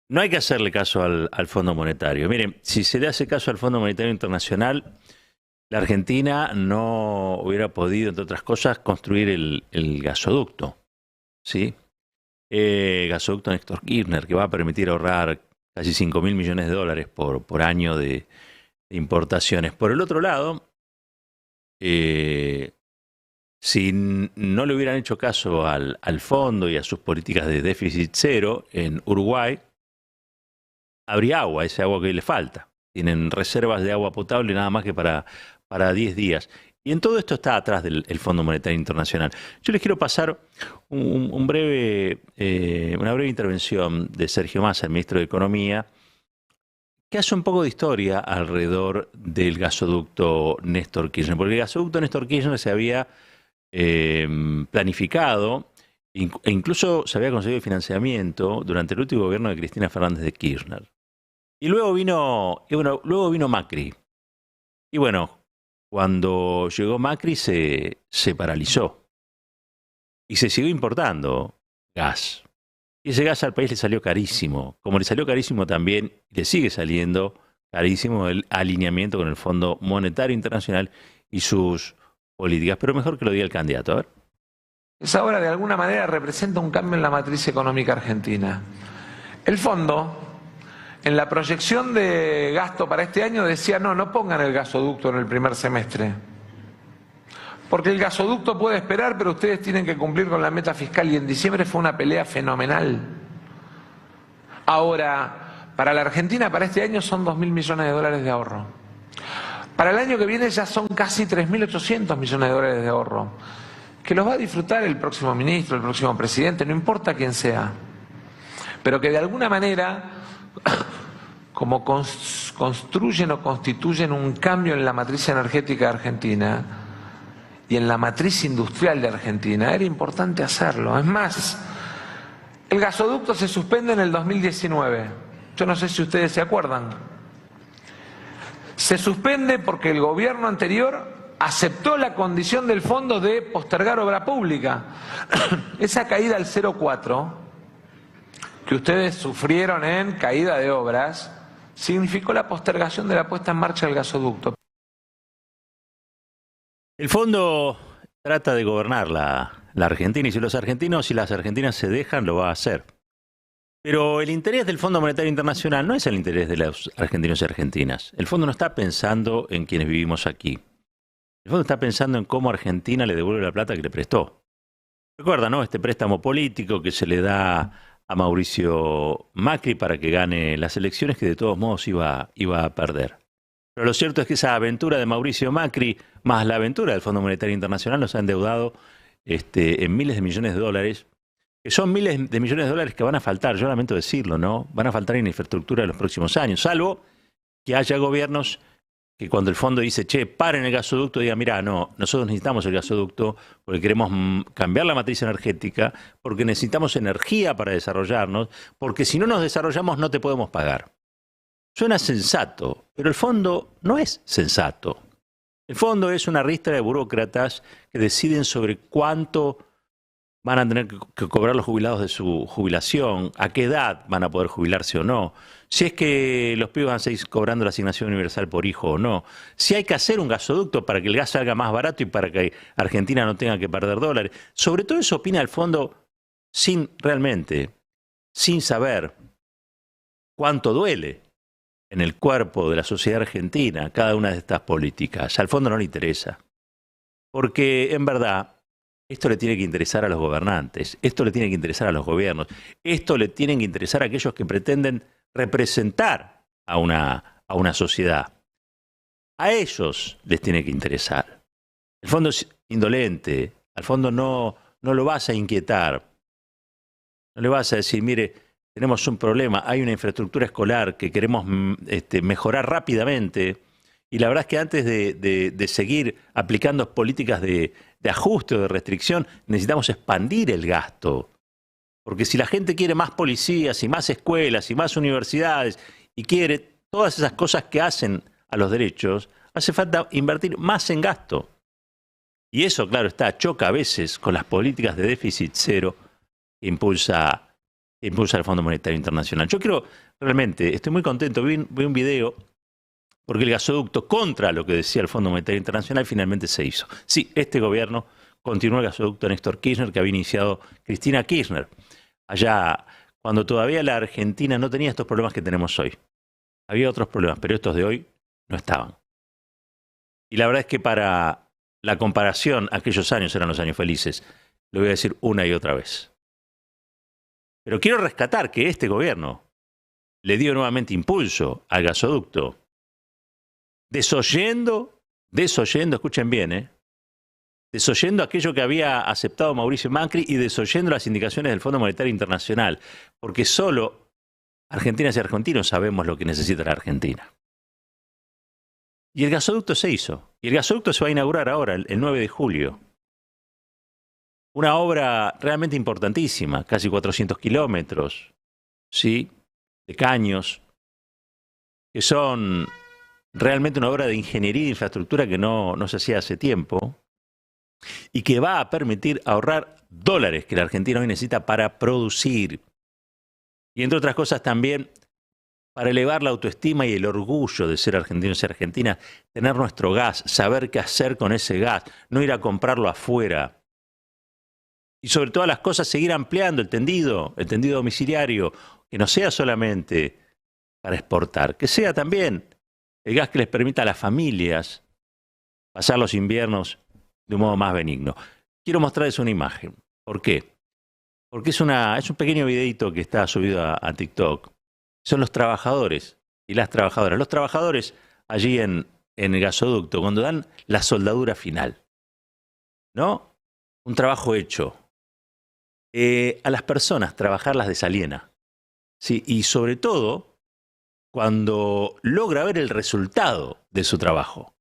No hay que hacerle caso al Fondo Monetario. Miren, si se le hace caso al Fondo Monetario Internacional, la Argentina no hubiera podido, entre otras cosas, construir el gasoducto, ¿sí? Gasoducto Néstor Kirchner, que va a permitir ahorrar casi 5.000 millones de dólares por año de importaciones. Por el otro lado, eh, si no le hubieran hecho caso al fondo y a sus políticas de déficit cero en Uruguay, habría agua, ese agua que le falta. Tienen reservas de agua potable nada más que para 10 días. Y en todo esto está atrás del Fondo Monetario Internacional. Yo les quiero pasar una breve intervención de Sergio Massa, el ministro de Economía, que hace un poco de historia alrededor del gasoducto Néstor Kirchner. Porque el gasoducto Néstor Kirchner se había planificado e incluso se había conseguido financiamiento durante el último gobierno de Cristina Fernández de Kirchner. Y luego vino Macri. Y bueno, cuando llegó Macri se paralizó. Y se siguió importando gas. Y ese gas al país le salió carísimo. Como le salió carísimo también, le sigue saliendo carísimo el alineamiento con el Fondo Monetario Internacional y sus políticas. Pero mejor que lo diga el candidato. A ver. Esa obra de alguna manera representa un cambio en la matriz económica argentina. El fondo, en la proyección de gasto para este año, decía no pongan el gasoducto en el primer semestre. Porque el gasoducto puede esperar, pero ustedes tienen que cumplir con la meta fiscal, y en diciembre fue una pelea fenomenal. Ahora, para la Argentina, para este año son 2.000 millones de dólares de ahorro. Para el año que viene ya son casi 3.800 millones de dólares de ahorro, que los va a disfrutar el próximo ministro, el próximo presidente, no importa quién sea, pero que de alguna manera, como construyen o constituyen un cambio en la matriz energética de Argentina y en la matriz industrial de Argentina, era importante hacerlo. Es más, el gasoducto se suspende en el 2019. Yo no sé si ustedes se acuerdan. Se suspende porque el gobierno anterior aceptó la condición del fondo de postergar obra pública. Esa caída al 0,4 que ustedes sufrieron en caída de obras significó la postergación de la puesta en marcha del gasoducto. El fondo trata de gobernar la Argentina y si los argentinos y las argentinas se dejan, lo va a hacer. Pero el interés del Fondo Monetario Internacional no es el interés de los argentinos y argentinas. El fondo no está pensando en quienes vivimos aquí. El fondo está pensando en cómo Argentina le devuelve la plata que le prestó. Recuerda, ¿no? Este préstamo político que se le da a Mauricio Macri para que gane las elecciones que de todos modos iba a perder. Pero lo cierto es que esa aventura de Mauricio Macri más la aventura del Fondo Monetario Internacional nos ha endeudado en miles de millones de dólares, que son miles de millones de dólares que van a faltar, yo lamento decirlo, ¿no? Van a faltar en infraestructura en los próximos años, salvo que haya gobiernos que cuando el fondo dice, che, paren el gasoducto, digan, mira, no, nosotros necesitamos el gasoducto porque queremos cambiar la matriz energética, porque necesitamos energía para desarrollarnos, porque si no nos desarrollamos no te podemos pagar. Suena sensato, pero el fondo no es sensato. El fondo es una ristra de burócratas que deciden sobre cuánto van a tener que cobrar los jubilados de su jubilación, a qué edad van a poder jubilarse o no, si es que los pibes van a seguir cobrando la asignación universal por hijo o no, si hay que hacer un gasoducto para que el gas salga más barato y para que Argentina no tenga que perder dólares. Sobre todo eso opina el fondo sin saber cuánto duele en el cuerpo de la sociedad argentina cada una de estas políticas. Al fondo no le interesa. Porque en verdad esto le tiene que interesar a los gobernantes, esto le tiene que interesar a los gobiernos, esto le tiene que interesar a aquellos que pretenden representar a una sociedad. A ellos les tiene que interesar. El fondo es indolente, al fondo no lo vas a inquietar, no le vas a decir, mire, tenemos un problema, hay una infraestructura escolar que queremos mejorar rápidamente y la verdad es que antes de seguir aplicando políticas de ajuste o de restricción, necesitamos expandir el gasto. Porque si la gente quiere más policías y más escuelas y más universidades y quiere todas esas cosas que hacen a los derechos, hace falta invertir más en gasto. Y eso, claro está, choca a veces con las políticas de déficit cero que impulsa que impulsa el Fondo Monetario Internacional. Yo quiero, realmente, estoy muy contento, vi un video, porque el gasoducto, contra lo que decía el Fondo Monetario Internacional, finalmente se hizo. Sí, este gobierno continuó el gasoducto Néstor Kirchner, que había iniciado Cristina Kirchner, allá cuando todavía la Argentina no tenía estos problemas que tenemos hoy. Había otros problemas, pero estos de hoy no estaban. Y la verdad es que para la comparación, aquellos años eran los años felices. Lo voy a decir una y otra vez. Pero quiero rescatar que este gobierno le dio nuevamente impulso al gasoducto, desoyendo, escuchen bien, desoyendo aquello que había aceptado Mauricio Macri y desoyendo las indicaciones del Fondo Monetario Internacional, porque solo argentinas y argentinos sabemos lo que necesita la Argentina. Y el gasoducto se hizo. Y el gasoducto se va a inaugurar ahora, el 9 de julio. Una obra realmente importantísima, casi 400 kilómetros, ¿sí?, de caños, que son realmente una obra de ingeniería e infraestructura que no se hacía hace tiempo, y que va a permitir ahorrar dólares que la Argentina hoy necesita para producir. Y entre otras cosas también para elevar la autoestima y el orgullo de ser argentinos y argentinas, tener nuestro gas, saber qué hacer con ese gas, no ir a comprarlo afuera. Y sobre todas las cosas, seguir ampliando el tendido domiciliario, que no sea solamente para exportar, que sea también el gas que les permita a las familias pasar los inviernos de un modo más benigno. Quiero mostrarles una imagen. ¿Por qué? Porque es un pequeño videito que está subido a TikTok. Son los trabajadores y las trabajadoras. Los trabajadores allí en el gasoducto, cuando dan la soldadura final, ¿no? Un trabajo hecho. A las personas, trabajarlas desaliena. Sí, y sobre todo, cuando logra ver el resultado de su trabajo.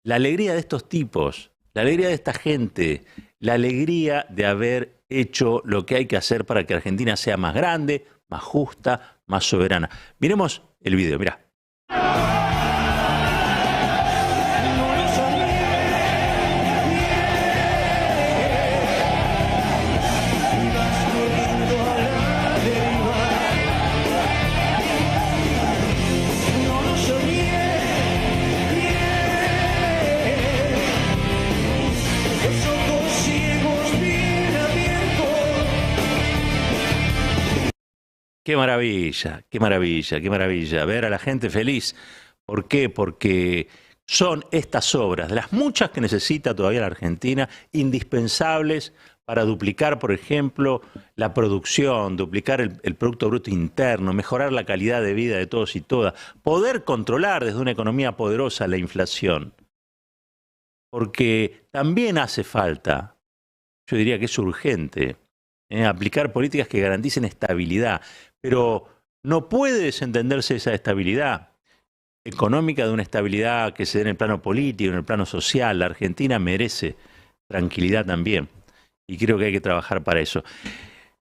La alegría de estos tipos, la alegría de esta gente, la alegría de haber hecho lo que hay que hacer para que Argentina sea más grande, más justa, más soberana. Miremos el video, mirá. Qué maravilla, qué maravilla, qué maravilla. Ver a la gente feliz. ¿Por qué? Porque son estas obras, de las muchas que necesita todavía la Argentina, indispensables para duplicar, por ejemplo, la producción, duplicar el Producto Bruto Interno, mejorar la calidad de vida de todos y todas, poder controlar desde una economía poderosa la inflación. Porque también hace falta, yo diría que es urgente, aplicar políticas que garanticen estabilidad. Pero no puede desentenderse esa estabilidad económica de una estabilidad que se dé en el plano político, en el plano social. La Argentina merece tranquilidad también. Y creo que hay que trabajar para eso.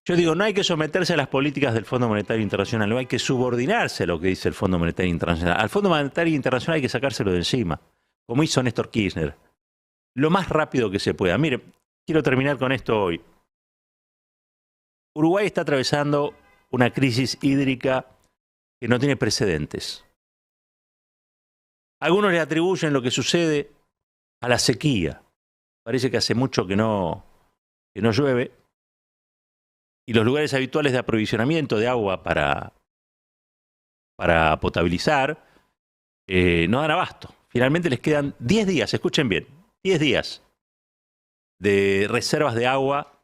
Yo digo, no hay que someterse a las políticas del Fondo Monetario Internacional, no hay que subordinarse a lo que dice el Fondo Monetario Internacional. Al Fondo Monetario Internacional hay que sacárselo de encima, como hizo Néstor Kirchner, lo más rápido que se pueda. Mire, quiero terminar con esto hoy. Uruguay está atravesando una crisis hídrica que no tiene precedentes. Algunos le atribuyen lo que sucede a la sequía. Parece que hace mucho que no llueve y los lugares habituales de aprovisionamiento de agua para potabilizar no dan abasto. Finalmente les quedan 10 días, escuchen bien, 10 días de reservas de agua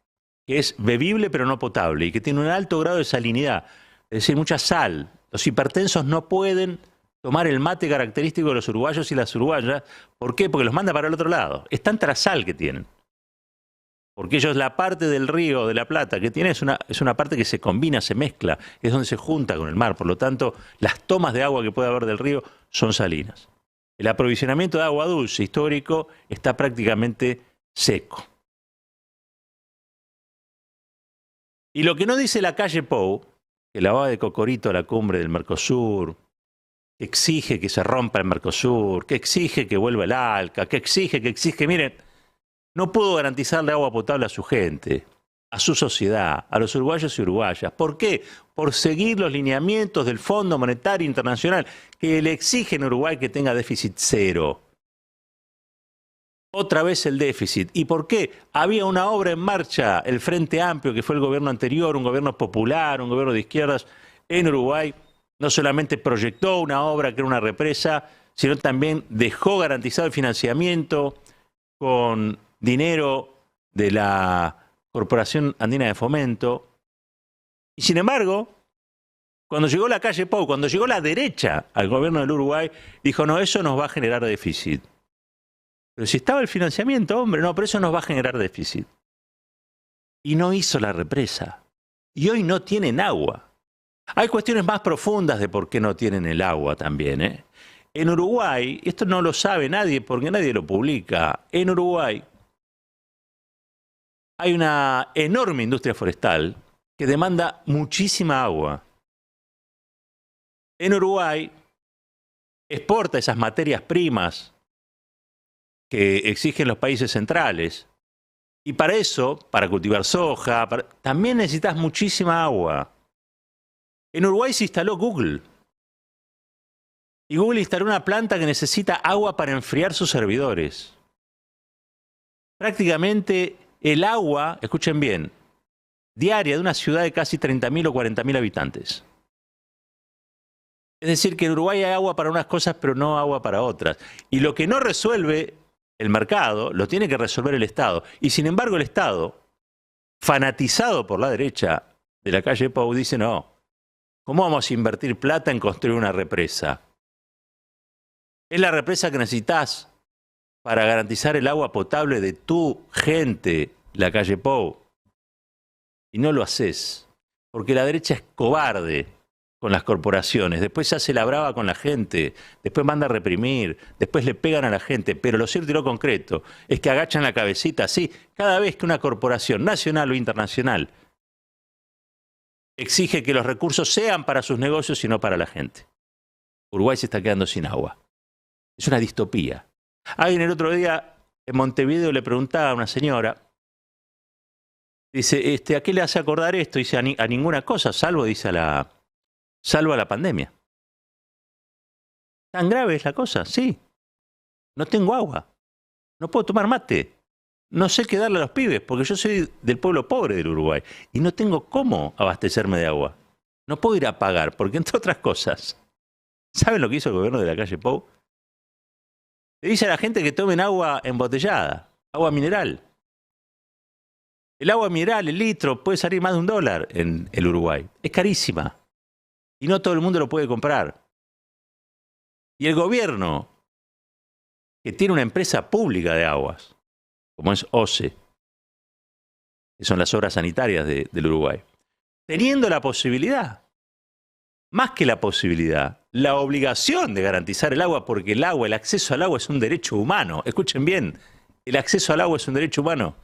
que es bebible pero no potable y que tiene un alto grado de salinidad, es decir, mucha sal. Los hipertensos no pueden tomar el mate característico de los uruguayos y las uruguayas. ¿Por qué? Porque los manda para el otro lado. Es tanta la sal que tienen. Porque ellos, la parte del río de la Plata que tienen es una parte que se combina, se mezcla, es donde se junta con el mar. Por lo tanto, las tomas de agua que puede haber del río son salinas. El aprovisionamiento de agua dulce histórico está prácticamente seco. Y lo que no dice la calle Pou, que la va de Cocorito a la cumbre del Mercosur, que exige que se rompa el Mercosur, que exige que vuelva el ALCA, que exige, miren, no pudo garantizarle agua potable a su gente. a su sociedad, a los uruguayos y uruguayas. ¿Por qué? Por seguir los lineamientos del Fondo Monetario Internacional, que le exigen a Uruguay que tenga déficit cero. Otra vez el déficit. ¿Y por qué? Había una obra en marcha, el Frente Amplio, que fue el gobierno anterior, un gobierno popular, un gobierno de izquierdas en Uruguay. No solamente proyectó una obra que era una represa, sino también dejó garantizado el financiamiento con dinero de la Corporación Andina de Fomento. Y sin embargo, cuando llegó la calle Pou, cuando llegó la derecha al gobierno del Uruguay, dijo, no, eso nos va a generar déficit. Pero si estaba el financiamiento, hombre, no, pero eso nos va a generar déficit. Y no hizo la represa. Y hoy no tienen agua. Hay cuestiones más profundas de por qué no tienen el agua también, ¿eh? En Uruguay, esto no lo sabe nadie porque nadie lo publica, en Uruguay hay una enorme industria forestal que demanda muchísima agua. En Uruguay exporta esas materias primas que exigen los países centrales. Y para eso, para cultivar soja, también necesitas muchísima agua. En Uruguay se instaló Google. Y Google instaló una planta que necesita agua para enfriar sus servidores. Prácticamente el agua, escuchen bien, diaria de una ciudad de casi 30.000 o 40.000 habitantes. Es decir, que en Uruguay hay agua para unas cosas, pero no agua para otras. Y lo que no resuelve el mercado, lo tiene que resolver el Estado. Y sin embargo el Estado, fanatizado por la derecha de la calle Pou, dice, no, ¿cómo vamos a invertir plata en construir una represa? Es la represa que necesitas para garantizar el agua potable de tu gente, la calle Pou. Y no lo haces, porque la derecha es cobarde con las corporaciones, después se hace la brava con la gente, después manda a reprimir, después le pegan a la gente, pero lo cierto y lo concreto es que agachan la cabecita así cada vez que una corporación nacional o internacional exige que los recursos sean para sus negocios y no para la gente. Uruguay se está quedando sin agua. Es una distopía. Alguien el otro día en Montevideo le preguntaba a una señora, dice, ¿a qué le hace acordar esto? Dice, a ninguna cosa, salvo a la pandemia. ¿Tan grave es la cosa? Sí. No tengo agua. No puedo tomar mate. No sé qué darle a los pibes, porque yo soy del pueblo pobre del Uruguay y no tengo cómo abastecerme de agua. No puedo ir a pagar, porque entre otras cosas, ¿saben lo que hizo el gobierno de la calle Pou? Le dice a la gente que tomen agua embotellada, agua mineral. El agua mineral, el litro, puede salir más de $1 en el Uruguay. Es carísima. Y no todo el mundo lo puede comprar. Y el gobierno, que tiene una empresa pública de aguas, como es OCE, que son las obras sanitarias del Uruguay, teniendo la posibilidad, más que la posibilidad, la obligación de garantizar el agua, porque el agua, el acceso al agua es un derecho humano. Escuchen bien, el acceso al agua es un derecho humano.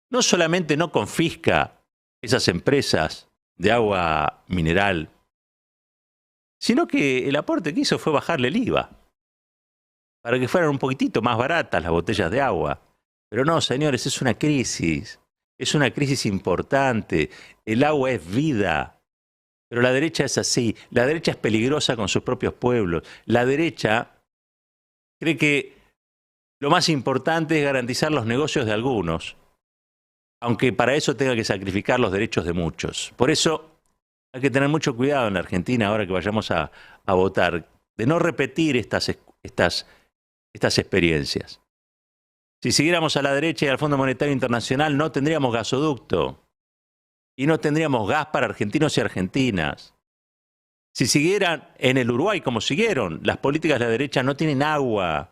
No solamente no confisca esas empresas de agua mineral, sino que el aporte que hizo fue bajarle el IVA, para que fueran un poquitito más baratas las botellas de agua. Pero no, señores, es una crisis importante, el agua es vida. Pero la derecha es así, la derecha es peligrosa con sus propios pueblos. La derecha cree que lo más importante es garantizar los negocios de algunos, aunque para eso tenga que sacrificar los derechos de muchos. Por eso hay que tener mucho cuidado en la Argentina, ahora que vayamos a votar, de no repetir estas experiencias. Si siguiéramos a la derecha y al Fondo Monetario Internacional, no tendríamos gasoducto y no tendríamos gas para argentinos y argentinas. Si siguieran en el Uruguay como siguieron, las políticas de la derecha no tienen agua.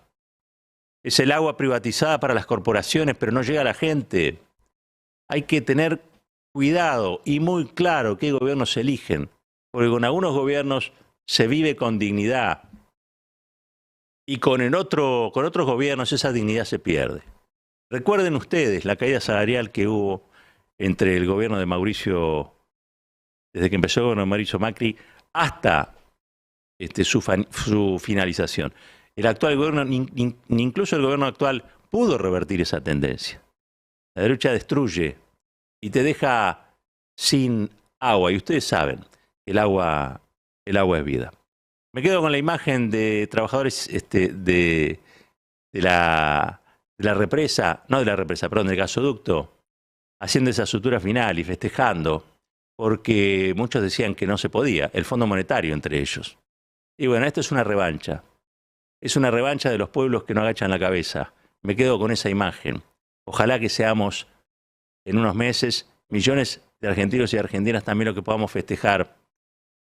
Es el agua privatizada para las corporaciones, pero no llega a la gente. Hay que tener cuidado y muy claro qué gobiernos se eligen, porque con algunos gobiernos se vive con dignidad y con otros gobiernos esa dignidad se pierde. Recuerden ustedes la caída salarial que hubo entre el gobierno de Mauricio, desde que empezó el gobierno de Mauricio Macri hasta su finalización. El actual gobierno, incluso el gobierno actual, pudo revertir esa tendencia. La derecha destruye y te deja sin agua. Y ustedes saben que el agua es vida. Me quedo con la imagen de trabajadores de la represa, no de la represa, perdón, del gasoducto, haciendo esa sutura final y festejando, porque muchos decían que no se podía, el Fondo Monetario entre ellos. Y bueno, esto es una revancha. Es una revancha de los pueblos que no agachan la cabeza. Me quedo con esa imagen. Ojalá que seamos, en unos meses, millones de argentinos y argentinas también lo que podamos festejar,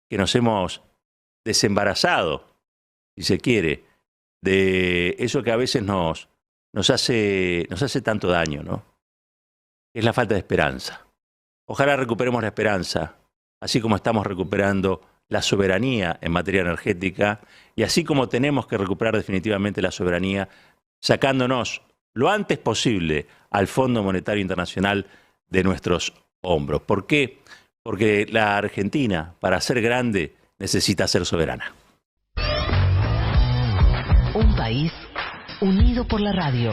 que nos hemos desembarazado, si se quiere, de eso que a veces nos hace tanto daño, ¿no? Es la falta de esperanza. Ojalá recuperemos la esperanza, así como estamos recuperando la soberanía en materia energética y así como tenemos que recuperar definitivamente la soberanía sacándonos lo antes posible al Fondo Monetario Internacional de nuestros hombros. ¿Por qué? Porque la Argentina, para ser grande, necesita ser soberana. Un país unido por la radio.